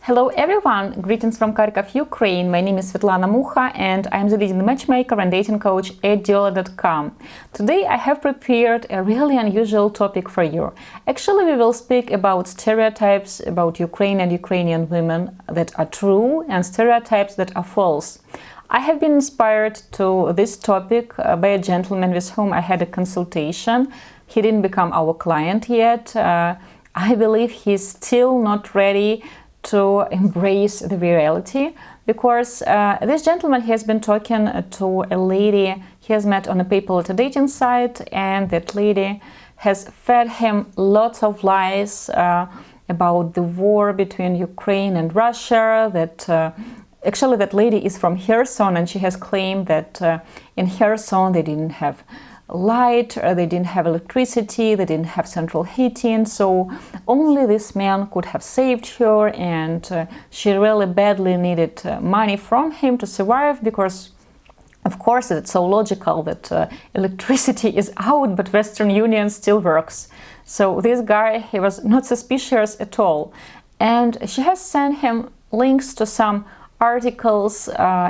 Hello everyone, greetings from Kharkov, Ukraine. My name is Svetlana Mucha and I'm the leading matchmaker and dating coach at Diolli.com. Today I have prepared a really unusual topic for you. Actually, we will speak about stereotypes about Ukraine and Ukrainian women that are true and stereotypes that are false. I have been inspired to this topic by a gentleman with whom I had a consultation. He didn't become our client yet. I believe he's still not ready to embrace the reality, because this gentleman has been talking to a lady he has met on a people at a dating site, and that lady has fed him lots of lies about the war between Ukraine and Russia, that actually that lady is from Kherson, and she has claimed that in Kherson they didn't have light, they didn't have electricity, they didn't have central heating, so only this man could have saved her, and she really badly needed money from him to survive, because of course it's so logical that electricity is out but Western Union still works. So this guy, he was not suspicious at all, and she has sent him links to some articles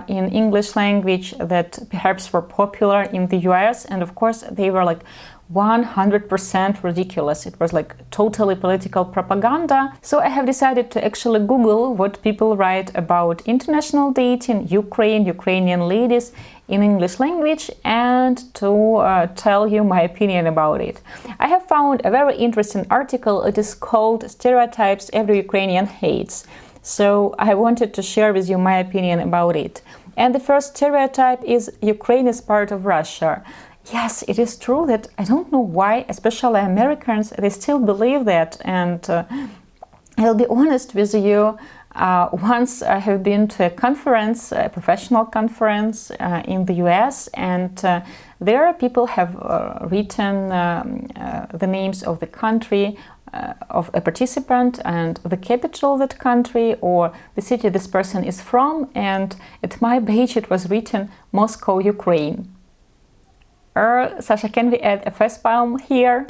in English language that perhaps were popular in the US, and of course they were like 100% ridiculous. It was like totally political propaganda. So I have decided to actually Google what people write about international dating, Ukrainian ladies in English language, and to tell you my opinion about it. I have found a very interesting article. It is called Stereotypes Every Ukrainian Hates. So I wanted to share with you my opinion about it. And the first stereotype is Ukraine is part of Russia. Yes, it is true that I don't know why, especially Americans, they still believe that. And I'll be honest with you, once I have been to a conference, a professional conference in the US, and there people have written the names of the country of a participant and the capital of that country or the city this person is from, and at my page it was written Moscow, Ukraine. Sasha, can we add a facepalm here?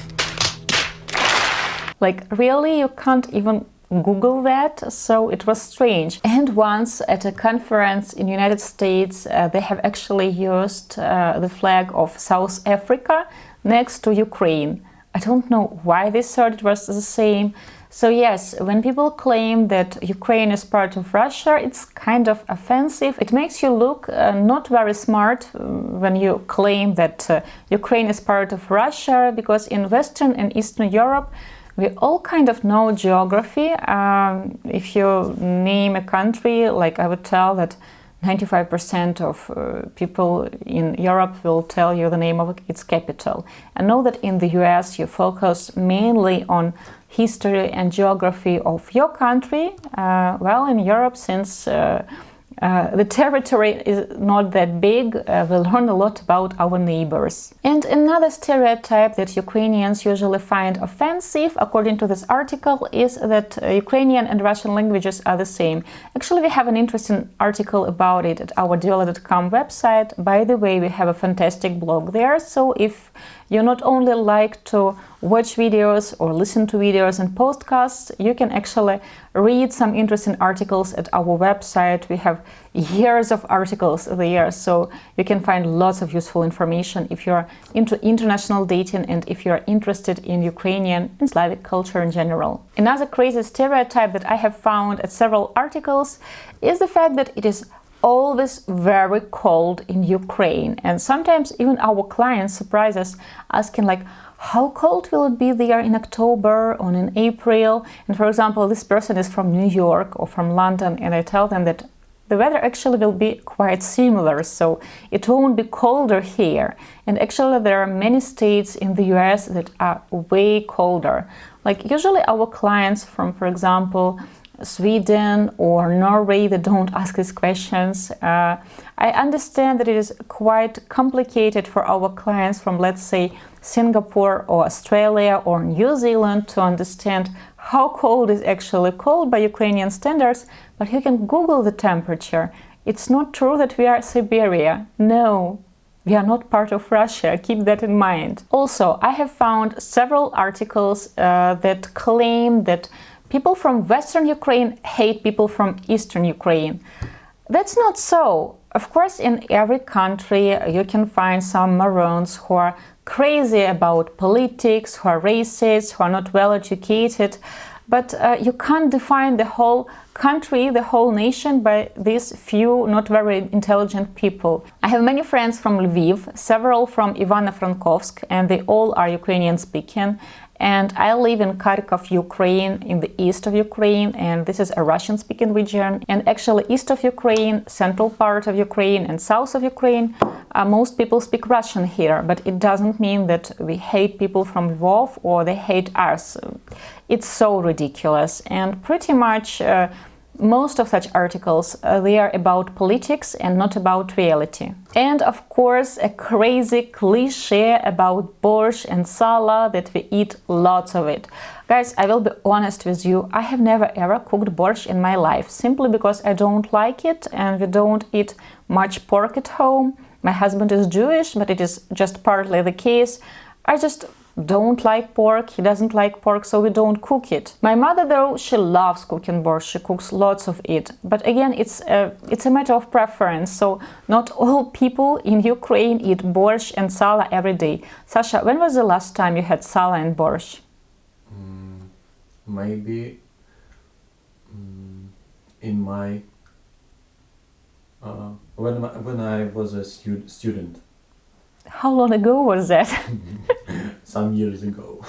Like, really, you can't even Google that? So it was strange. And once at a conference in the United States, they have actually used the flag of South Africa next to Ukraine. I don't know why they thought it was the same. So yes, when people claim that Ukraine is part of Russia, it's kind of offensive. It makes you look not very smart when you claim that Ukraine is part of Russia, because in Western and Eastern Europe, we all kind of know geography. If you name a country, like I would tell that 95% of people in Europe will tell you the name of its capital. I know that in the US you focus mainly on history and geography of your country. Well, in Europe, since the territory is not that big, we learn a lot about our neighbors. And another stereotype that Ukrainians usually find offensive, according to this article, is that Ukrainian and Russian languages are the same. Actually, we have an interesting article about it at our Diolli.com website. By the way, we have a fantastic blog there, so if you not only like to watch videos or listen to videos and podcasts, you can actually read some interesting articles at our website. We have years of articles there, so you can find lots of useful information if you're into international dating and if you're interested in Ukrainian and Slavic culture in general. Another crazy stereotype that I have found at several articles is the fact that it is always very cold in Ukraine, and sometimes even our clients surprise us asking like, how cold will it be there in October or in April? And for example, this person is from New York or from London, and I tell them that the weather actually will be quite similar, so it won't be colder here. And actually there are many states in the US that are way colder. Like usually our clients from, for example, Sweden or Norway, they don't ask these questions. I understand that it is quite complicated for our clients from, let's say, Singapore or Australia or New Zealand to understand how cold is actually cold by Ukrainian standards, but you can Google the temperature. It's not true that we are Siberia. No, we are not part of Russia. Keep that in mind. Also, I have found several articles that claim that people from Western Ukraine hate people from Eastern Ukraine. That's not so. Of course, in every country you can find some Maroons who are crazy about politics, who are racist, who are not well educated, but you can't define the whole country, the whole nation by these few not very intelligent people. I have many friends from Lviv, several from Ivano-Frankovsk, and they all are Ukrainian speaking. And I live in Kharkov, Ukraine, in the east of Ukraine, and this is a Russian-speaking region. And actually, east of Ukraine, central part of Ukraine, and south of Ukraine, most people speak Russian here, but it doesn't mean that we hate people from Lvov or they hate us. It's so ridiculous, and pretty much most of such articles, they are about politics and not about reality. And of course, a crazy cliche about borsch and salo, that we eat lots of it. Guys, I will be honest with you, I have never ever cooked borsch in my life, simply because I don't like it and we don't eat much pork at home. My husband is Jewish, but it is just partly the case. I just don't like pork, he doesn't like pork, so we don't cook it. My mother, though, she loves cooking borsch, she cooks lots of it. But again, it's a matter of preference, so not all people in Ukraine eat borsch and salo every day. Sasha, when was the last time you had salo and borsch? Maybe in my when I was a student. How long ago was that? Some years ago.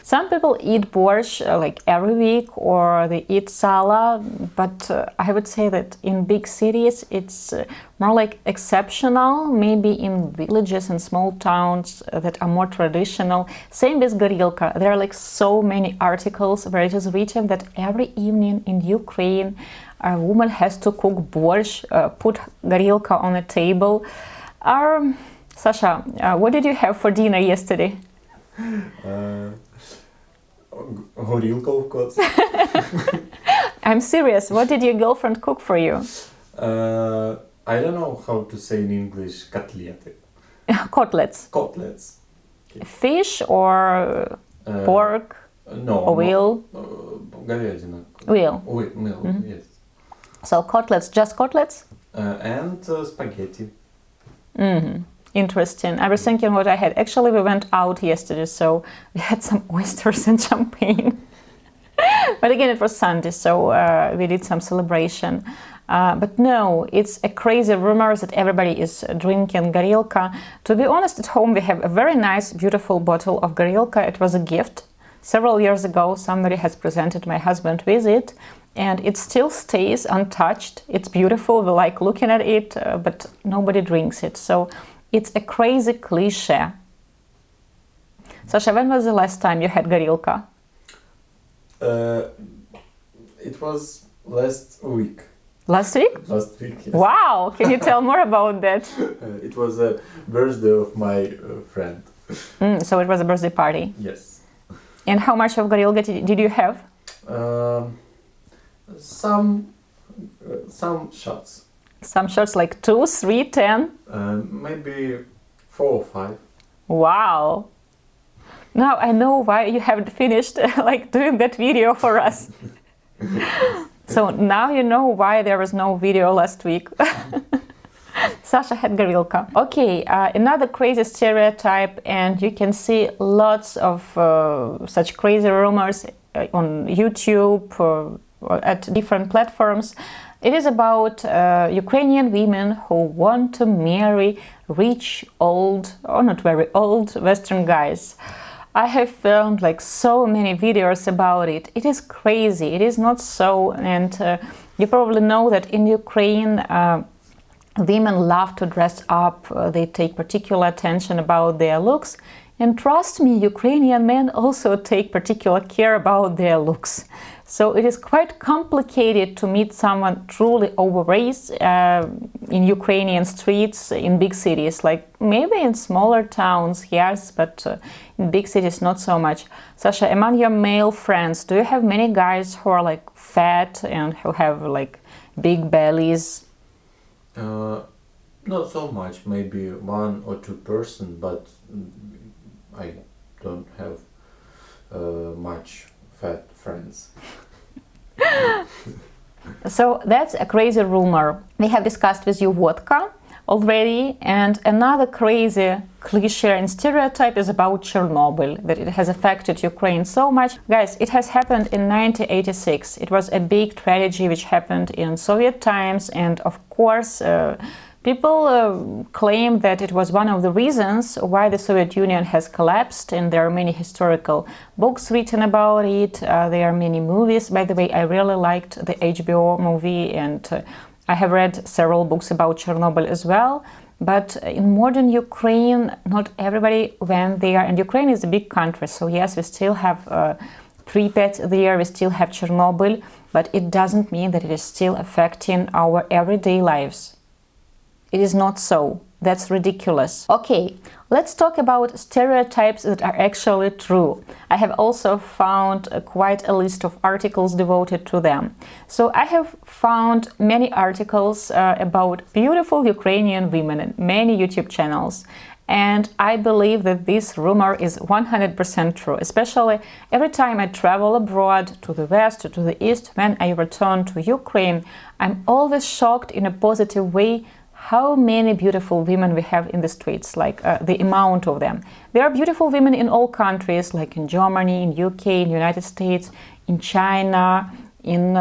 Some people eat borsch like every week, or they eat salo, but I would say that in big cities it's more like exceptional, maybe in villages and small towns that are more traditional. Same with Horylka. There are like so many articles where it is written that every evening in Ukraine a woman has to cook borsch, put Horylka on a table. Sasha, what did you have for dinner yesterday? Horylka, of course. I'm serious. What did your girlfriend cook for you? I don't know how to say in English. Котлеты. Котлets. Котлets. Okay. Fish or pork? No. Or veal? Говядина. Veal. Yes. So cotlets, just cotlets? And spaghetti. Interesting. I was thinking what I had. Actually, we went out yesterday, so we had some oysters and champagne. But again, it was Sunday, so we did some celebration. But no, it's a crazy rumor that everybody is drinking Horylka. To be honest, at home we have a very nice, beautiful bottle of Horylka. It was a gift. Several years ago, somebody has presented my husband with it, and it still stays untouched. It's beautiful, we like looking at it, but nobody drinks it. So it's a crazy cliche. Sasha, when was the last time you had Horylka? It was last week. Last week? Last week, yes. Wow! Can you tell more about that? It was a birthday of my friend. So it was a birthday party? Yes. And how much of Horylka did you have? Some shots. Some shots, like 2, 3, 10? Maybe 4 or 5. Wow! Now I know why you haven't finished like doing that video for us. So now you know why there was no video last week. Sasha had Horylka. Okay, another crazy stereotype, and you can see lots of such crazy rumors on YouTube or at different platforms. It is about Ukrainian women who want to marry rich, old, or not very old, Western guys. I have filmed like so many videos about it. It is crazy. It is not so, and you probably know that in Ukraine women love to dress up. They take particular attention about their looks, and trust me, Ukrainian men also take particular care about their looks. So it is quite complicated to meet someone truly overrated in Ukrainian streets in big cities. Like maybe in smaller towns, yes, but in big cities not so much. Sasha, among your male friends, do you have many guys who are like fat and who have like big bellies? Not so much, maybe 1 or 2%, but I don't have much fat friends. So that's a crazy rumor. We have discussed with you vodka already, and another crazy cliche and stereotype is about Chernobyl, that it has affected Ukraine so much. Guys, it has happened in 1986. It was a big tragedy which happened in Soviet times, and of course people claim that it was one of the reasons why the Soviet Union has collapsed, and there are many historical books written about it. There are many movies. By the way, I really liked the HBO movie, and I have read several books about Chernobyl as well. But in modern Ukraine, not everybody went there, and Ukraine is a big country, so yes, we still have Pripyat there, we still have Chernobyl, but it doesn't mean that it is still affecting our everyday lives. It is not so. That's ridiculous. Okay, let's talk about stereotypes that are actually true. I have also found quite a list of articles devoted to them. So I have found many articles about beautiful Ukrainian women in many YouTube channels. And I believe that this rumor is 100% true, especially every time I travel abroad, to the west, to the east. When I return to Ukraine, I'm always shocked in a positive way how many beautiful women we have in the streets, like the amount of them. There are beautiful women in all countries, like in Germany, in UK, in United States, in China, in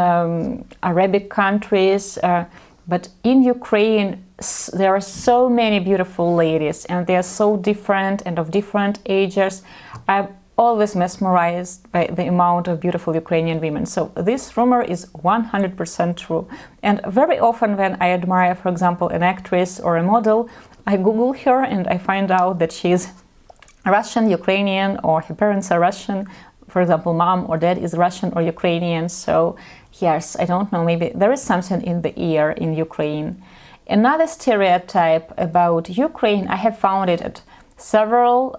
Arabic countries, but in Ukraine there are so many beautiful ladies, and they are so different and of different ages. I'm always mesmerized by the amount of beautiful Ukrainian women. So this rumor is 100% true. And very often when I admire, for example, an actress or a model, I Google her and I find out that she's Russian, Ukrainian, or her parents are Russian. For example, mom or dad is Russian or Ukrainian. So yes, I don't know, maybe there is something in the air in Ukraine. Another stereotype about Ukraine, I have found it at several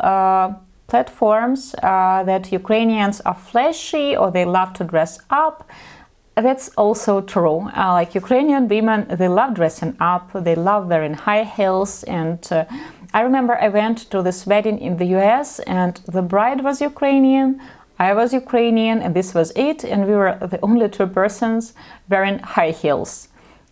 platforms, that Ukrainians are flashy or they love to dress up. That's also true. Like Ukrainian women, they love dressing up, they love wearing high heels. And I remember I went to this wedding in the US, and the bride was Ukrainian, I was Ukrainian, and this was it. And we were the only two persons wearing high heels.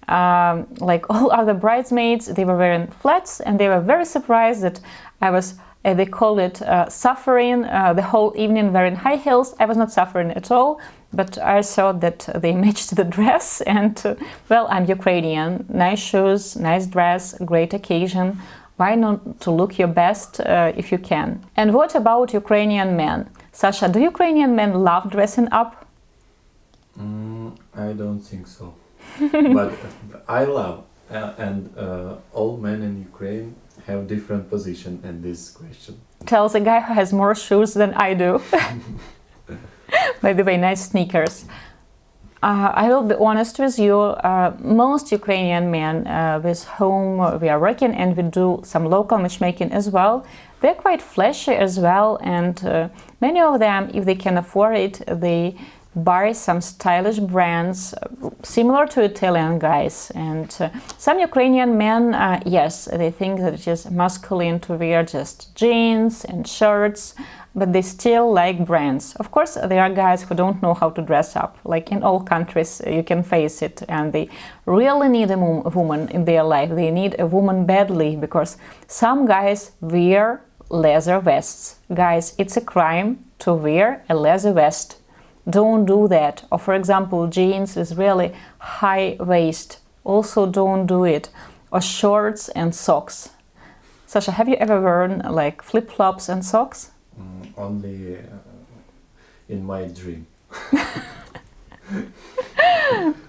Like all other bridesmaids, they were wearing flats, and they were very surprised that I was they call it suffering the whole evening wearing high heels. I was not suffering at all, but I thought that they matched the dress, and well, I'm Ukrainian. Nice shoes, nice dress, great occasion. Why not to look your best if you can? And what about Ukrainian men? Sasha, do Ukrainian men love dressing up? I don't think so. But I love, and all men in Ukraine have different position in this question. Tells a guy who has more shoes than I do. By the way, nice sneakers. I will be honest with you, most Ukrainian men with whom we are working, and we do some local matchmaking as well, they're quite flashy as well, and many of them, if they can afford it, they buy some stylish brands similar to Italian guys. And some Ukrainian men, yes, they think that it is masculine to wear just jeans and shirts, but they still like brands. Of course, there are guys who don't know how to dress up. Like in all countries, you can face it, and they really need a woman in their life. They need a woman badly, because some guys wear leather vests. Guys, it's a crime to wear a leather vest. Don't do that. Or for example, jeans with really high waist. Also don't do it. Or shorts and socks. Sasha, have you ever worn like flip-flops and socks? Only in my dream.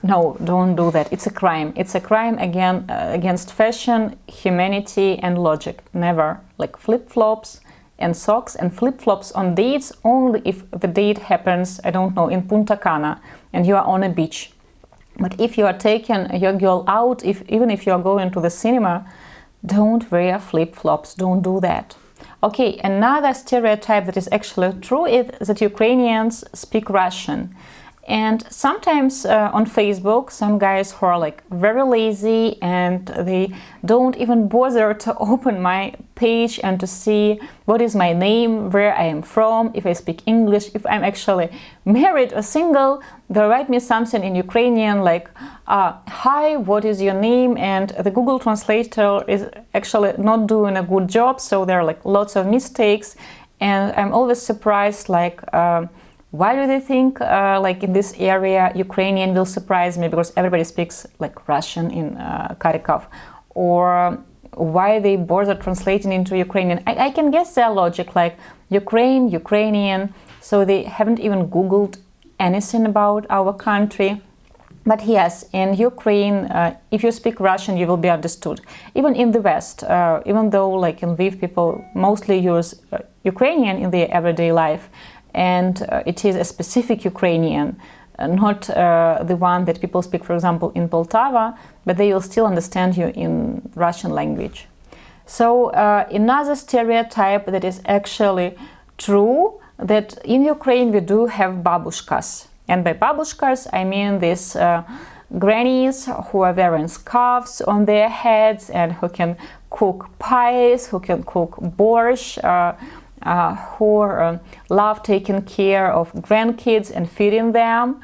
No, don't do that. It's a crime. It's a crime again against fashion, humanity, and logic. Never. Like flip-flops and socks and flip-flops on dates only if the date happens, I don't know, in Punta Cana and you are on a beach. But if you are taking your girl out, even if you are going to the cinema, don't wear flip-flops. Don't do that. Okay, another stereotype that is actually true is that Ukrainians speak Russian. And sometimes on Facebook, some guys who are like very lazy and they don't even bother to open my page and to see what is my name, where I am from, if I speak English, if I'm actually married or single. They write me something in Ukrainian like, hi, what is your name? And the Google Translator is actually not doing a good job, so there are like lots of mistakes. And I'm always surprised, like, why do they think, like in this area, Ukrainian will surprise me because everybody speaks like Russian in Kharkov? Or why they bother translating into Ukrainian? I can guess their logic, like Ukraine, Ukrainian, so they haven't even Googled anything about our country. But yes, in Ukraine, if you speak Russian, you will be understood. Even in the West, even though like in Lviv, people mostly use Ukrainian in their everyday life, and it is a specific Ukrainian, not the one that people speak, for example, in Poltava, but they will still understand you in Russian language. So another stereotype that is actually true, that in Ukraine we do have babushkas. And by babushkas, I mean these grannies who are wearing scarves on their heads and who can cook pies, who can cook borsch, who love taking care of grandkids and feeding them.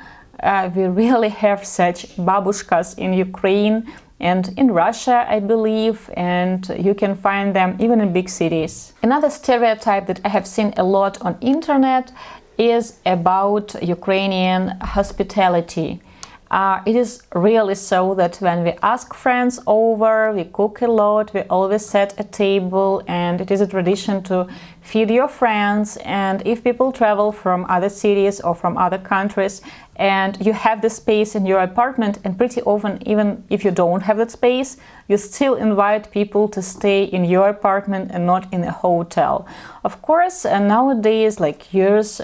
We really have such babushkas in Ukraine and in Russia, I believe, and you can find them even in big cities. Another stereotype that I have seen a lot on internet is about Ukrainian hospitality. It is really so that when we ask friends over, we cook a lot, we always set a table, and it is a tradition to feed your friends. And if people travel from other cities or from other countries and you have the space in your apartment, and pretty often even if you don't have that space, you still invite people to stay in your apartment and not in a hotel. Of course, nowadays, like years,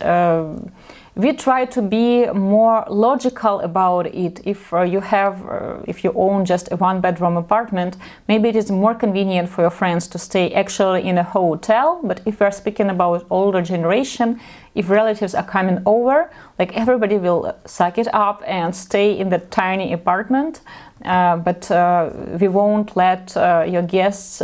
we try to be more logical about it. If if you own just a one-bedroom apartment, maybe it is more convenient for your friends to stay actually in a hotel. But if we're speaking about older generation, if relatives are coming over, like everybody will suck it up and stay in the tiny apartment. But we won't let your guests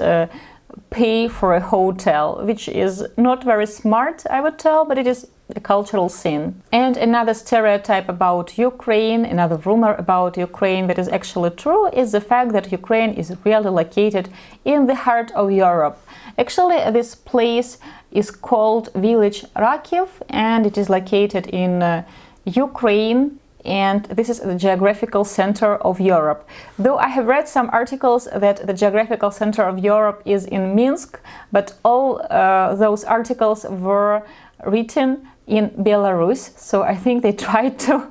pay for a hotel, which is not very smart, I would tell, but it is a cultural sin. And another stereotype about Ukraine, another rumor about Ukraine that is actually true, is the fact that Ukraine is really located in the heart of Europe. Actually, this place is called village Rakiv, and it is located in Ukraine, and this is the geographical center of Europe. Though I have read some articles that the geographical center of Europe is in Minsk, but all those articles were written in Belarus, so I think they tried to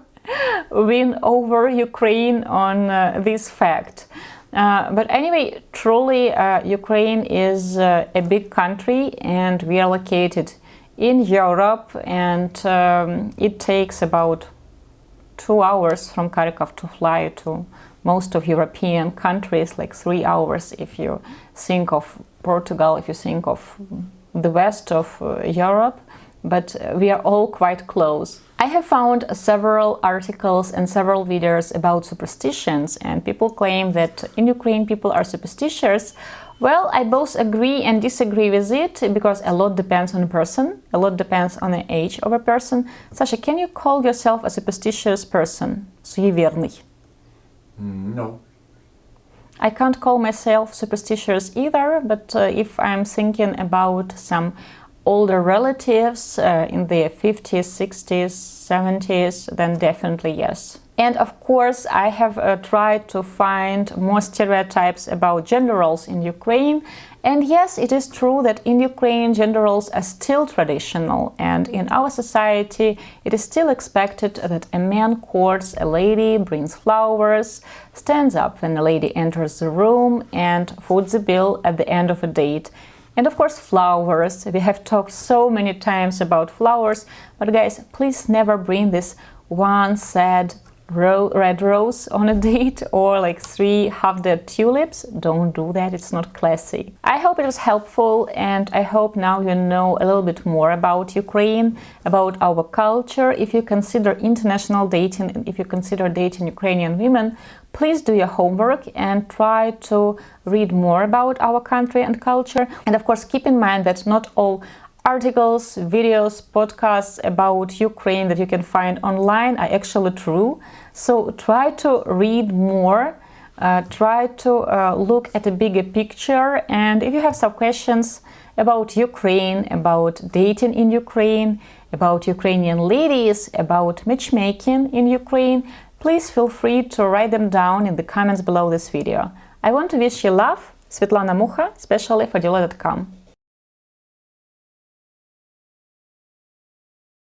win over Ukraine on this fact. But anyway, truly, Ukraine is a big country, and we are located in Europe, and it takes about 2 hours from Kharkov to fly to most of European countries, like 3 hours if you think of Portugal, if you think of the west of Europe, but we are all quite close. I have found several articles and several videos about superstitions, and people claim that in Ukraine people are superstitious. Well, I both agree and disagree with it, because a lot depends on a person, a lot depends on the age of a person. Sasha, can you call yourself a superstitious person? Суеверный? No. I can't call myself superstitious either, but if I'm thinking about some older relatives in their 50s, 60s, 70s, then definitely yes. And of course, I have tried to find more stereotypes about gender roles in Ukraine. And yes, it is true that in Ukraine, gender roles are still traditional. And in our society, it is still expected that a man courts a lady, brings flowers, stands up when a lady enters the room, and foots the bill at the end of a date. And of course, flowers. We have talked so many times about flowers, but guys, please never bring this one sad red rose on a date or like 3 half-dead tulips. Don't do that, it's not classy. I hope it was helpful, and I hope now you know a little bit more about Ukraine, about our culture. If you consider international dating and if you consider dating Ukrainian women, please do your homework and try to read more about our country and culture. And of course, keep in mind that not all articles, videos, podcasts about Ukraine that you can find online are actually true. So try to read more, try to look at a bigger picture. And if you have some questions about Ukraine, about dating in Ukraine, about Ukrainian ladies, about matchmaking in Ukraine, please feel free to write them down in the comments below this video. I want to wish you love, Svetlana Mucha, especially for Diolli.com.